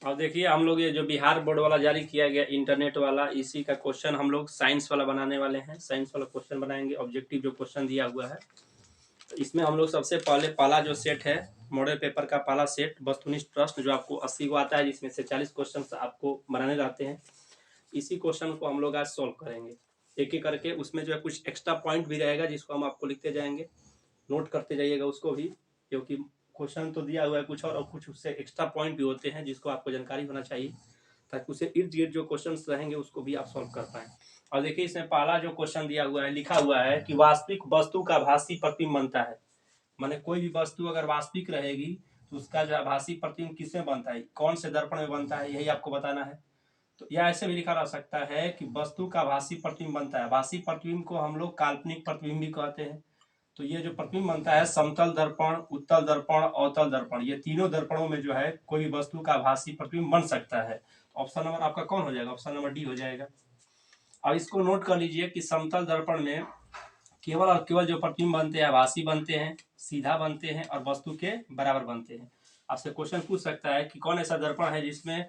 अब देखिए हम लोग ये जो बिहार बोर्ड वाला जारी किया गया इंटरनेट वाला, इसी का क्वेश्चन हम लोग साइंस वाला बनाने वाले हैं। साइंस वाला क्वेश्चन बनाएंगे, ऑब्जेक्टिव जो क्वेश्चन दिया हुआ है। तो इसमें हम लोग सबसे पहले पहला जो सेट है, मॉडल पेपर का पहला सेट वस्तुनिष्ठ प्रश्न, जो आपको 80 को आता है, जिसमें से 40 क्वेश्चन आपको बनाने रहते हैं। इसी क्वेश्चन को हम लोग आज सोल्व करेंगे एक एक करके। उसमें जो है कुछ एक्स्ट्रा पॉइंट भी रहेगा, जिसको हम आपको लिखते जाएंगे, नोट करते जाइएगा उसको भी, क्योंकि क्वेश्चन तो दिया हुआ है कुछ और कुछ उससे एक्स्ट्रा पॉइंट भी होते हैं, जिसको आपको जानकारी होना चाहिए, ताकि उसे इर्द गिर्द जो क्वेश्चन रहेंगे उसको भी आप सॉल्व कर पाए। और देखिए इसमें पहला जो क्वेश्चन दिया हुआ है, लिखा हुआ है कि वास्तविक वस्तु का आभासी प्रतिबिंब बनता है। माने कोई भी वस्तु अगर वास्तविक रहेगी तो उसका जो आभासी प्रतिबिंब किसमें बनता है, कौन से दर्पण में बनता है, यही आपको बताना है। तो यह ऐसे भी लिखा जा सकता है कि वस्तु का आभासी प्रतिबिंब बनता है। आभासी प्रतिबिंब को हम लोग काल्पनिक प्रतिबिंब भी कहते हैं। तो ये जो प्रतिबिंब बनता है, समतल दर्पण, उत्तल दर्पण, अवतल दर्पण, ये तीनों दर्पणों में जो है कोई भी वस्तु का आभासी प्रतिबिंब बन सकता है। ऑप्शन नंबर आपका कौन हो जाएगा? ऑप्शन नंबर डी हो जाएगा। अब इसको नोट कर लीजिए कि समतल दर्पण में केवल और केवल जो प्रतिबिंब बनते हैं आभासी बनते हैं, सीधा बनते हैं और वस्तु के बराबर बनते हैं। आपसे क्वेश्चन पूछ सकता है कि कौन ऐसा दर्पण है जिसमें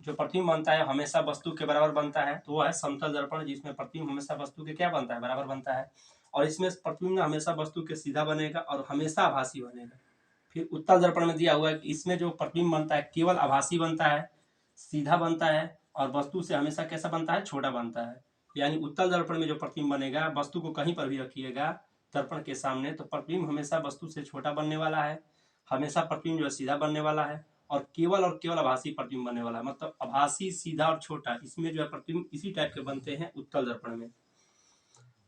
जो प्रतिबिंब बनता है हमेशा वस्तु के बराबर बनता है, तो वो है समतल दर्पण, जिसमें प्रतिबिंब हमेशा वस्तु के क्या बनता है? बराबर बनता है। और इसमें प्रतिबिंब हमेशा वस्तु के सीधा बनेगा और हमेशा आभासी बनेगा। फिर उत्तल दर्पण में दिया हुआ है कि इसमें जो प्रतिबिंब बनता है केवल आभासी बनता है, सीधा बनता है और वस्तु से हमेशा कैसा बनता है? छोटा बनता है। यानी उत्तल दर्पण में जो प्रतिबिंब बनेगा, वस्तु को कहीं पर भी रखिएगा दर्पण के सामने, तो प्रतिबिंब हमेशा वस्तु से छोटा बनने वाला है, हमेशा प्रतिबिंब जो है सीधा बनने वाला है और केवल आभासी प्रतिबिंब बनने वाला है। मतलब आभासी, सीधा और छोटा, इसमें जो है प्रतिबिंब इसी टाइप के बनते हैं उत्तल दर्पण में।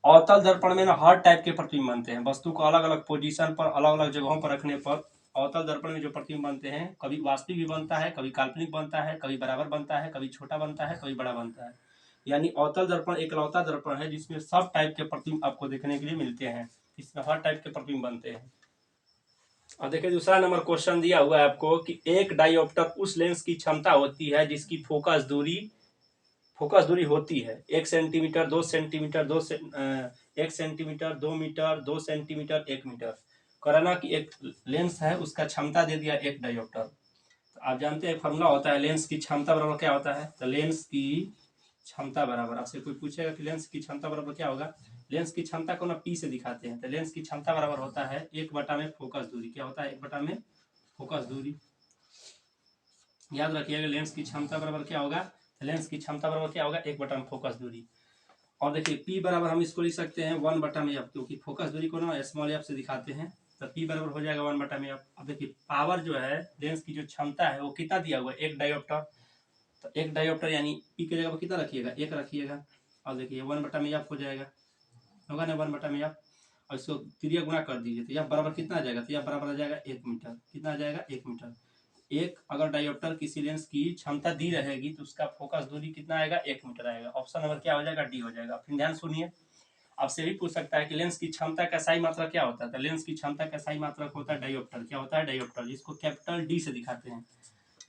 अवतल दर्पण में ना हर टाइप के प्रतिबिंब बनते हैं, वस्तु को अलग अलग पोजीशन पर, अलग अलग जगहों पर रखने पर अवतल दर्पण में जो प्रतिबिंब बनते हैं, कभी वास्तविक भी बनता है, कभी काल्पनिक बनता है, कभी बराबर बनता है, कभी छोटा बनता है, कभी बड़ा बनता है। यानी अवतल दर्पण एकलौता दर्पण है जिसमें सब टाइप के प्रतिबिंब आपको देखने के लिए मिलते हैं। इसमें हर टाइप के प्रतिबिंब बनते हैं। और देखिए दूसरा नंबर क्वेश्चन दिया हुआ है आपको कि एक डायोप्टर उस लेंस की क्षमता होती है जिसकी फोकस दूरी होती है 1 centimetre, 2 centimetre, 1 centimetre, 2 metre, 2 centimetre, 1 metre. कराना की एक लेंस है, उसका क्षमता दे दिया एक डायोप्टर। तो आप जानते हैं फॉर्मूला होता है लेंस की क्षमता बराबर क्या होता है? तो लेंस की क्षमता बराबर, आपसे कोई पूछेगा कि लेंस की क्षमता बराबर क्या होगा, लेंस की क्षमता को ना पी से दिखाते हैं। तो लेंस की क्षमता बराबर होता है 1/में फोकस दूरी। क्या होता है? 1/में फोकस दूरी। याद रखिएगा लेंस की क्षमता बराबर क्या होगा? तो लेंस की क्षमता बराबर क्या होगा? 1/में फोकस दूरी। और देखिए पी बराबर हम इसको लिख सकते हैं 1/एफ, क्योंकि फोकस दूरी को ना स्मॉल एफ से दिखाते हैं। तो पी बराबर हो जाएगा 1/एफ। अब देखिए पावर जो है, लेंस की जो क्षमता है वो कितना दिया हुआ है? एक डायोप्टर। तो एक डायोप्टर यानी पी की जगह पर कितना रखिएगा? 1 रखिएगा। और देखिए 1/एफ हो जाएगा, होगा ना 1/एफ। और इसको त्रिया गुणा कर दीजिए तो यह बराबर कितना आ जाएगा? तो यह बराबर आ जाएगा 1 मीटर। कितना आ जाएगा? 1 मीटर। एक अगर डायोप्टर किसी लेंस की क्षमता दी रहेगी तो उसका फोकस दूरी कितना आएगा? 1 मीटर आएगा। ऑप्शन नंबर क्या हो जाएगा? डी हो जाएगा। फिर ध्यान सुनिए, आपसे भी पूछ सकता है कि लेंस की क्षमता का सही मात्रक क्या होता है? तो लेंस की क्षमता का सही मात्रक होता है डायोप्टर। क्या होता है? डायोप्टर, जिसको कैपिटल डी से दिखाते हैं।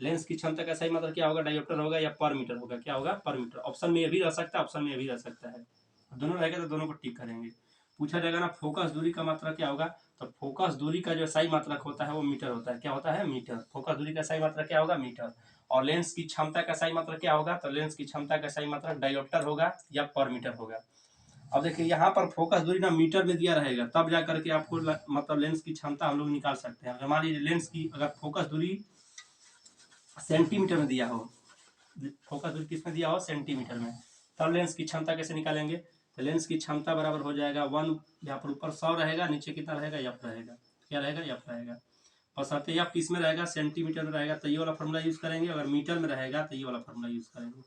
लेंस की क्षमता का सही मात्रक क्या होगा? डायोप्टर होगा या पर मीटर होगा? क्या होगा? पर मीटर। ऑप्शन में ये भी रह सकता है, ऑप्शन में ये भी रह सकता है। दोनों रहेगा तो दोनों को टिक करेंगे। पूछा जाएगा ना फोकस दूरी का मात्रक क्या होगा? तो फोकस दूरी का जो सही मात्रक होता है वो मीटर होता है। क्या होता है? मीटर। फोकस दूरी का सही मात्रक क्या होगा? मीटर। और लेंस की क्षमता का सही मात्रक क्या होगा? तो लेंस की क्षमता का सही मात्रक डायोप्टर होगा या पर मीटर होगा। अब देखिए यहाँ पर फोकस दूरी ना मीटर में दिया रहेगा, तब जा करके आपको मतलब लेंस की क्षमता हम लोग निकाल सकते हैं। अगर मान लीजिए लेंस की अगर फोकस दूरी सेंटीमीटर में दिया हो, फोकस दूरी किस में दिया हो? सेंटीमीटर में, तब लेंस की क्षमता कैसे निकालेंगे? तो लेंस की क्षमता बराबर हो जाएगा 1, यहाँ पर ऊपर 100 रहेगा, नीचे कितना रहेगा? एफ रहेगा। क्या रहेगा? एफ रहेगा। और साथ ही एफ किस में रहेगा? सेंटीमीटर में रहेगा, तो ये वाला फॉर्मूला यूज करेंगे। अगर मीटर में रहेगा तो ये वाला फॉर्मूला यूज करेंगे।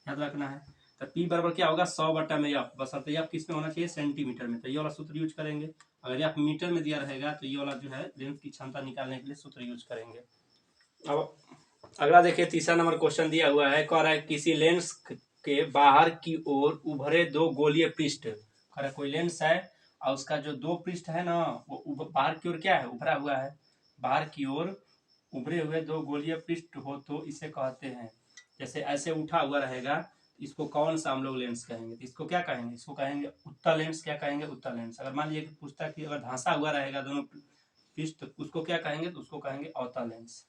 याद रखना है। तो पी बराबर क्या होगा? 100/एफ। बस एफ किस में होना चाहिए? सेंटीमीटर में, तो ये वाला सूत्र यूज करेंगे। अगर एफ मीटर में दिया रहेगा तो ये वाला जो है लेंस की क्षमता निकालने के लिए सूत्र यूज करेंगे। अब अगला देखिए तीसरा नंबर क्वेश्चन दिया हुआ है, कह रहा है किसी लेंस के बाहर की ओर उभरे दो गोलीय पृष्ठ। कह रहा कोई लेंस है और उसका जो दो पृष्ठ है ना वो बाहर की ओर क्या है? उभरा हुआ है। बाहर की ओर उभरे हुए दो गोलीय पृष्ठ हो तो इसे कहते हैं, जैसे ऐसे उठा हुआ रहेगा, इसको कौन सा हम लोग लेंस कहेंगे? तो इसको क्या कहेंगे? इसको कहेंगे उत्तल लेंस। क्या कहेंगे? उत्तल लेंस। अगर मान लीजिए कि पूछता कि अगर धंसा हुआ रहेगा दोनों पृष्ठ, उसको क्या कहेंगे? तो उसको कहेंगे अवतल लेंस।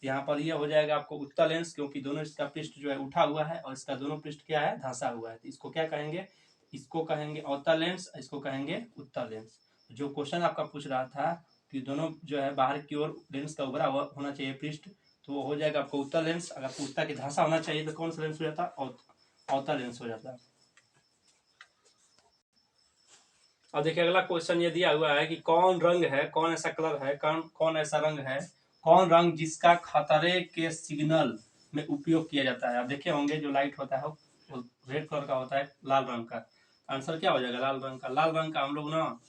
यहाँ पर ये हो जाएगा आपको उत्तल लेंस, क्योंकि दोनों इसका पृष्ठ जो है उठा हुआ है और इसका दोनों पृष्ठ क्या है, धंसा हुआ है। तो इसको क्या कहेंगे, इसको कहेंगे अवतल लेंस, इसको कहेंगे उत्तल लेंस। जो क्वेश्चन आपका पूछ रहा था कि दोनों जो है बाहर की ओर लेंस का उभरा हुआ होना चाहिए पृष्ठ, तो वो हो जाएगा आपको उत्तल लेंस। अगर पूछता कि धंसा होना चाहिए तो कौन सा लेंस हो जाता, अवतल लेंस हो जाता है। अब देखिए अगला क्वेश्चन ये दिया हुआ है कि कौन रंग है, कौन ऐसा कलर है, कौन ऐसा रंग है, कौन रंग जिसका खतरे के सिग्नल में उपयोग किया जाता है। आप देखे होंगे जो लाइट होता है वो रेड कलर का होता है, लाल रंग का। आंसर क्या हो जाएगा, लाल रंग का। लाल रंग का हम लोग ना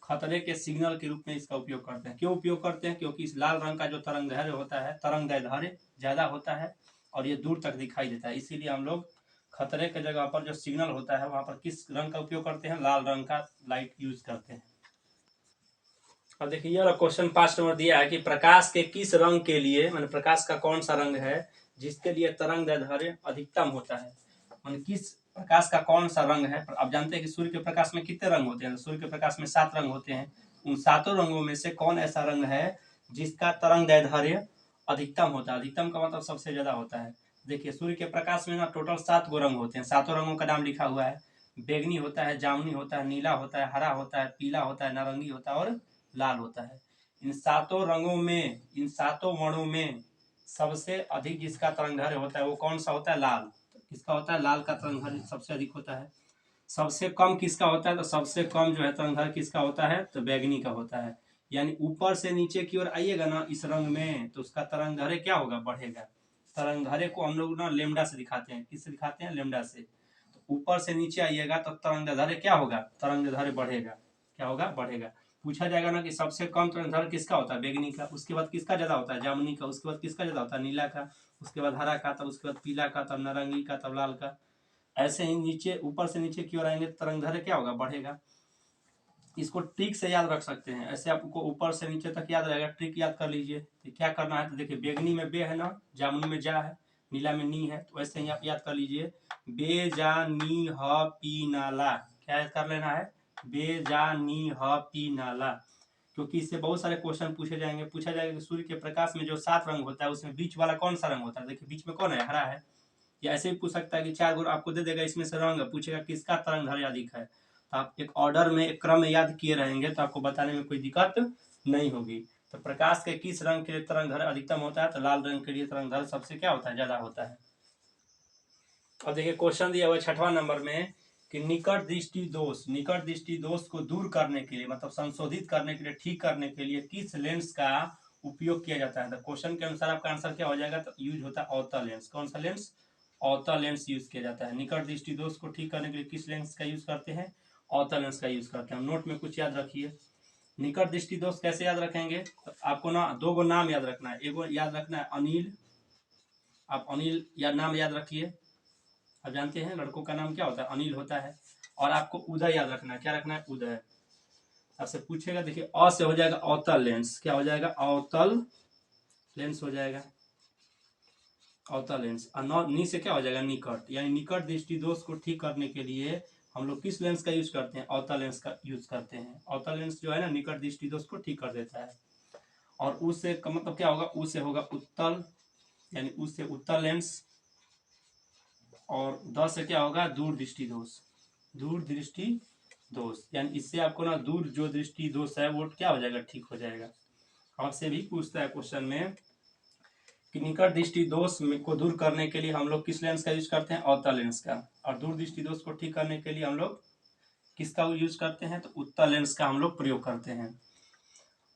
खतरे के सिग्नल के रूप में इसका उपयोग करते हैं। क्यों उपयोग करते हैं, क्योंकि इस लाल रंग का जो तरंग दैर्घ्य होता है, तरंग दैर्घ्य ज्यादा होता है और ये दूर तक दिखाई देता है। इसीलिए हम लोग खतरे के जगह पर जो सिग्नल होता है वहां पर किस रंग का उपयोग करते हैं, लाल रंग का लाइट यूज करते हैं। अब देखिए ये क्वेश्चन 5 नंबर दिया है कि प्रकाश के किस रंग के लिए, मान प्रकाश का कौन सा रंग है जिसके लिए तरंग दैर्घ्य अधिकतम होता है। मान किस प्रकाश का कौन सा रंग है। आप जानते हैं कि सूर्य के प्रकाश में कितने रंग होते हैं, सूर्य के प्रकाश में 7 रंग होते हैं। उन 7 रंगों में से कौन ऐसा रंग है जिसका तरंग दैर्घ्य अधिकतम होता है। अधिकतम का मतलब सबसे ज्यादा होता है। देखिए सूर्य के प्रकाश में ना टोटल 7 गो रंग होते हैं। 7 रंगों का नाम लिखा हुआ है। बैगनी होता है, जामुनी होता है, नीला होता है, हरा होता है, पीला होता है, नारंगी होता है और लाल होता है। इन 7 रंगों में, इन 7 वर्णों में सबसे अधिक जिसका तरंगदैर्घ्य होता है वो कौन सा होता है, लाल। तो किसका होता है, लाल का तरंगदैर्घ्य सबसे अधिक होता है। सबसे कम किसका होता है, तो सबसे कम जो है तरंगदैर्घ्य किसका होता है, तो बैगनी का होता है। यानी ऊपर से नीचे की ओर आइएगा ना इस रंग में तो उसका तरंगदैर्घ्य क्या होगा, बढ़ेगा। तरंगदैर्घ्य को हम लोग ना लेमडा से दिखाते हैं। किससे दिखाते हैं, लेमडा से। तो ऊपर से नीचे आइएगा तो तरंगदैर्घ्य क्या होगा, तरंगदैर्घ्य बढ़ेगा। क्या होगा, बढ़ेगा। पूछा जाएगा ना कि सबसे कम तरंगदैर्घ्य किसका होता है, बैगनी का। उसके बाद किसका ज्यादा होता है, जामुनी का। उसके बाद किसका ज्यादा होता है, नीला का। उसके बाद हरा का, तब उसके बाद पीला का, तब नारंगी का, तब लाल का। ऐसे ही नीचे, ऊपर से नीचे की ओर आएंगे तरंगदैर्घ्य क्या होगा, बढ़ेगा। इसको ट्रिक से याद रख सकते हैं। ऐसे आपको ऊपर से नीचे तक याद रहेगा, ट्रिक याद कर लीजिए। तो क्या करना है, तो देखिए बैगनी में बे है ना, जामुनी में जा है, नीला में नी है। तो वैसे ही आप याद कर लीजिए, बे जा नी ह पी नाला। क्या याद कर लेना है, बे जा नी ह पी नाला। क्योंकि इससे बहुत सारे क्वेश्चन पूछे जाएंगे। पूछा जाएगा कि सूर्य के प्रकाश में जो 7 रंग होता है उसमें बीच वाला कौन सा रंग होता है। देखिए बीच में कौन है, हरा है। या ऐसे भी पूछ सकता है कि 4 गुण आपको दे देगा, इसमें से रंग पूछेगा किसका तरंगदैर्घ्य अधिक है। तो आप एक ऑर्डर में, एक क्रम में याद किए रहेंगे तो आपको बताने में कोई दिक्कत नहीं होगी। तो प्रकाश के किस रंग के लिए तरंगदैर्घ्य अधिकतम होता है, तो लाल रंग के लिए तरंगदैर्घ्य सबसे क्या होता है, ज्यादा होता है। अब देखिए क्वेश्चन दिया हुआ है 6वां नंबर में कि निकट दृष्टि दोष, निकट दृष्टि दोष को दूर करने के लिए, मतलब संशोधित करने के लिए, ठीक करने के लिए किस लेंस का उपयोग किया जाता है। तो क्वेश्चन के अनुसार आपका आंसर क्या हो जाएगा, तो यूज होता है अवतल लेंस। कौन सा लेंस, अवतल लेंस यूज किया जाता है। निकट दृष्टि दोष को ठीक करने के लिए किस लेंस का यूज करते हैं, अवतल लेंस का यूज करते हैं। नोट में कुछ याद रखिए। निकट दृष्टि दोष कैसे याद रखेंगे, तो आपको ना 2 गो नाम याद रखना है। एक याद रखना है अनिल, आप अनिल या नाम याद रखिए। आप जानते हैं लड़कों का नाम क्या होता है, अनिल होता है। और आपको उदय याद रखना है। क्या रखना है, उदय। आपसे पूछेगा, देखिए अ से हो जाएगा अवतल लेंस। क्या हो जाएगा, अवतल लेंस हो जाएगा, अवतल लेंस। और नी से क्या हो जाएगा, निकट। यानी निकट दृष्टि दोष को ठीक करने के लिए हम लोग किस लेंस का यूज करते हैं, अवतल लेंस का यूज करते हैं। अवतल लेंस जो है ना निकट दृष्टि दोष को ठीक कर देता है। और उससे का मतलब क्या होगा, उससे होगा उत्तल, यानी उससे उत्तल लेंस। और द से क्या होगा, दूर दृष्टि दोष, दूर दृष्टि दोष। यानी इससे आपको ना दूर जो दृष्टि दोष है वो क्या हो जाएगा, ठीक हो जाएगा। आपसे भी पूछता है क्वेश्चन में कि निकट दृष्टि दोष को दूर करने के लिए हम लोग किस लेंस का यूज करते हैं, अवतल लेंस का। और दूर दृष्टि दोष को ठीक करने के लिए हम लोग किसका यूज करते हैं, तो उत्तल लेंस का हम लोग प्रयोग करते हैं।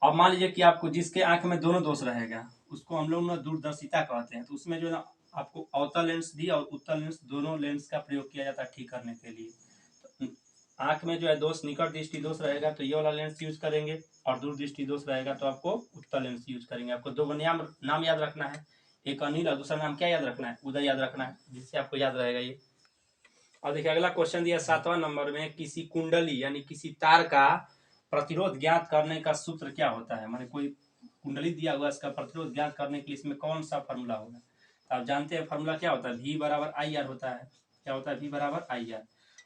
अब मान लीजिए कि आपको जिसके आंख में दोनों दोष रहेगा उसको हम लोग ना दूरदर्शिता कहते हैं। तो उसमें जो ना आपको अवतल लेंस दिया और उत्तल लेंस, दोनों लेंस का प्रयोग किया जाता है ठीक करने के लिए। तो आंख में जो है दोष, निकट दृष्टि दोष रहेगा तो ये वाला लेंस यूज करेंगे। और दूर दृष्टि दोष रहेगा तो आपको उत्तल लेंस यूज करेंगे। आपको 2 नाम याद रखना है, एक अनिल और दूसरा नाम क्या याद रखना है, उदय याद रखना है, जिससे आपको याद रहेगा ये। और देखिए अगला क्वेश्चन दिया 7वां नंबर में, किसी कुंडली यानी किसी तार का प्रतिरोध ज्ञात करने का सूत्र क्या होता है। माने कोई कुंडली दिया हुआ, इसका प्रतिरोध ज्ञात करने के लिए इसमें कौन सा फॉर्मूला होगा। तो आप जानते हैं फॉर्मूला क्या होता है, V बराबर IR होता है। क्या होता है, V बराबर IR।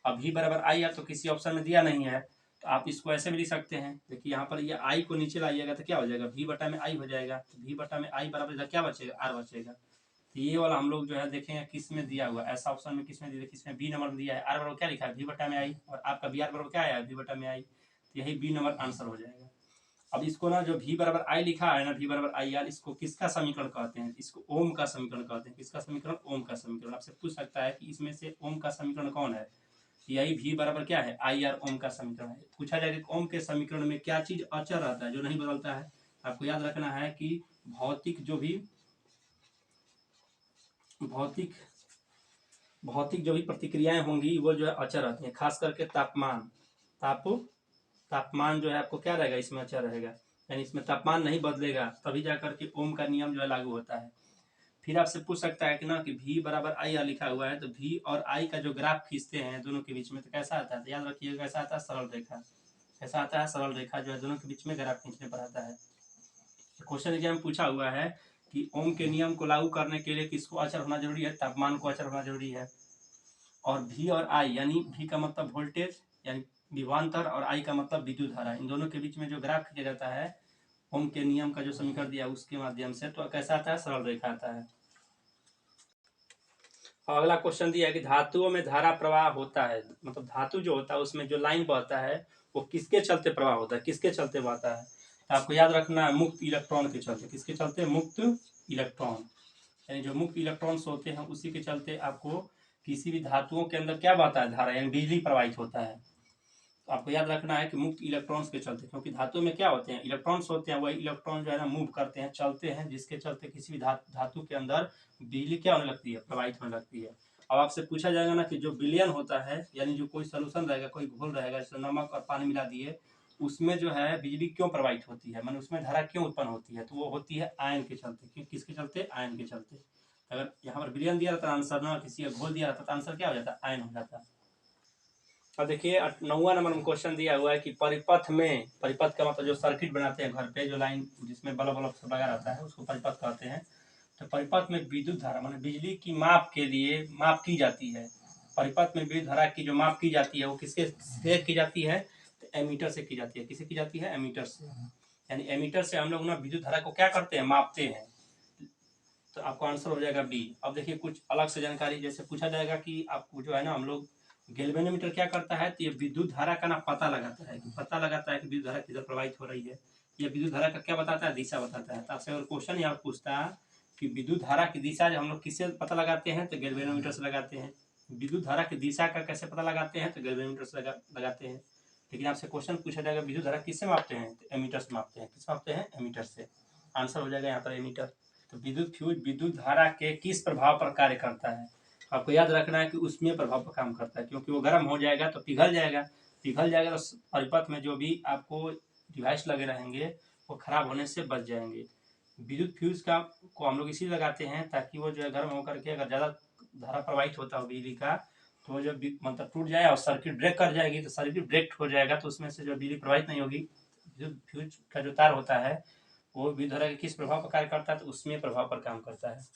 अब V बराबर IR तो किसी ऑप्शन में दिया नहीं है। तो आप इसको ऐसे भी लिख सकते हैं, देखिए यहाँ पर ये आई को नीचे लाइएगा तो क्या हो जाएगा, v बटा में आई हो जाएगा। तो v बटा में आई बराबर क्या बचेगा, आर बचेगा। तो ये वाला हम लोग जो है देखेंगे किस में दिया हुआ, ऐसा ऑप्शन में किस में दिया, किसमें बी नंबर में दिया है, आर बराबर क्या लिखा है, v बटा में आई, और आपका बी आर बराबर क्या आया, v बटा में आई। तो यही बी नंबर आंसर हो जाएगा। अब इसको ना जो v बराबर आई लिखा है ना, v बराबर आई आर, इसको किसका समीकरण कहते हैं, इसको ओम का समीकरण कहते हैं। किसका समीकरण, ओम का समीकरण। आपसे पूछ सकता है कि इसमें से ओम का समीकरण कौन है, यही v बराबर क्या है, आई आर, ओम का समीकरण है। पूछा जाएगा ओम के समीकरण में क्या चीज अचर रहता है, जो नहीं बदलता है। आपको याद रखना है कि भौतिक जो भी प्रतिक्रियाएं होंगी वो जो है अचर रहती हैं, खास करके तापमान जो है आपको क्या रहेगा, इसमें अचर रहेगा। यानी इसमें तापमान नहीं बदलेगा, तभी जाकर के ओम का नियम जो है लागू होता है। फिर आपसे पूछ सकता है कि ना कि v बराबर आई आर लिखा हुआ है, तो v और i का जो ग्राफ खींचते हैं दोनों के बीच में, तो कैसा आता है, तो याद रखिएगा कैसा आता है, सरल रेखा। कैसा आता है, सरल रेखा जो है दोनों के बीच में ग्राफ खींचने पर आता है। क्वेश्चन एग्जाम में पूछा हुआ है कि ओम के नियम को लागू करने के लिए किसको अचर होना जरूरी है, तापमान को अचर होना जरूरी है। और v और i, यानी v का मतलब वोल्टेज यानी विभवांतर, और i का मतलब विद्युत धारा, इन दोनों के बीच में जो ग्राफ खींचा जाता है ओम के नियम का जो समीकरण दिया उसके माध्यम से, तो कैसा आता है, सरल रेखा आता है। और अगला क्वेश्चन दिया है कि धातुओं में धारा प्रवाह होता है, मतलब धातु जो होता है उसमें जो लाइन बहता है वो किसके चलते प्रवाह होता है, किसके चलते बहता है। तो आपको याद रखना है मुक्त इलेक्ट्रॉन के चलते। किसके चलते, मुक्त इलेक्ट्रॉन, यानी जो मुक्त इलेक्ट्रॉन्स होते हैं उसी के चलते आपको किसी भी धातुओं के अंदर क्या बहता है, धारा, यानी बिजली प्रवाहित होता है। तो आपको याद रखना है कि मुक्त इलेक्ट्रॉन्स के चलते, क्योंकि धातु में क्या होते हैं, इलेक्ट्रॉन्स होते हैं, वही इलेक्ट्रॉन जो है ना मूव करते हैं, चलते हैं, जिसके चलते किसी भी धातु के अंदर बिजली क्या होने लगती है, प्रवाहित होने लगती है। अब आपसे पूछा जाएगा ना कि जो विलयन होता है, यानी जो कोई सोल्यूशन रहेगा, कोई घोल रहेगा, जैसे नमक और पानी मिला दिए, उसमें जो है बिजली क्यों प्रवाहित होती है, माने उसमें धारा क्यों उत्पन्न होती है, तो वो होती है आयन के चलते। किसके चलते, आयन के चलते। अगर यहाँ पर विलयन दिया रहता आंसर ना, किसी का घोल दिया रहता तो आंसर क्या हो जाता, आयन हो जाता। अब देखिए 9वां नंबर में क्वेश्चन दिया हुआ है कि परिपथ में, परिपथ का मतलब जो सर्किट बनाते हैं घर पे, जो लाइन जिसमें बल्ब बल्ब सब लगा रहता है उसको परिपथ कहते हैं। तो परिपथ में विद्युत धारा माने बिजली की माप के लिए माप की जाती है। परिपथ में विद्युत धारा की जो माप की जाती है वो किसके से की जाती है, तो एमीटर से की जाती है। किससे की जाती है, एमीटर से। यानी एमीटर से हम लोग ना विद्युत धारा को क्या करते हैं, मापते हैं। तो आपको आंसर हो जाएगा बी। अब देखिए कुछ अलग से जानकारी, जैसे पूछा जाएगा कि आपको जो है ना हम लोग गैल्वेनोमीटर क्या करता है, तो ये विद्युत धारा का ना पता लगाता है, कि विद्युत धारा किधर प्रवाहित हो रही है। ये विद्युत धारा का क्या बताता है, दिशा बताता है। तो आपसे अगर क्वेश्चन यहाँ पूछता है कि विद्युत धारा की दिशा हम लोग किससे पता लगाते हैं, तो गैल्वेनोमीटर से लगाते हैं। विद्युत धारा की दिशा का कैसे पता लगाते हैं, तो गैल्वेनोमीटर से लगाते हैं। लेकिन आपसे क्वेश्चन पूछा जाएगा विद्युत धारा किससे मापते हैं, तो एमीटर से मापते हैं। किस मापते हैं, एमीटर से। आंसर हो जाएगा यहाँ पर एमीटर। तो विद्युत फ्यूज विद्युत धारा के किस प्रभाव पर कार्य करता है, आपको याद रखना है कि उसमें प्रभाव पर काम करता है, क्योंकि वो गर्म हो जाएगा तो पिघल जाएगा तो परिपथ में जो भी आपको डिवाइस लगे रहेंगे वो खराब होने से बच जाएंगे। विद्युत फ्यूज को हम लोग इसीलिए लगाते हैं ताकि वो जो है गर्म होकर के, अगर ज़्यादा धारा प्रवाहित होता हो बिजली का, तो वो जो मतलब टूट जाए और सर्किट ब्रेक कर जाएगी, तो सर्किट ब्रेक हो जाएगा तो उसमें से जो बिजली प्रवाहित नहीं होगी। विद्युत फ्यूज का जो तार होता है वो विद्युत धारा के किस प्रभाव पर कार्य करता है, तो उसमें प्रभाव पर काम करता है।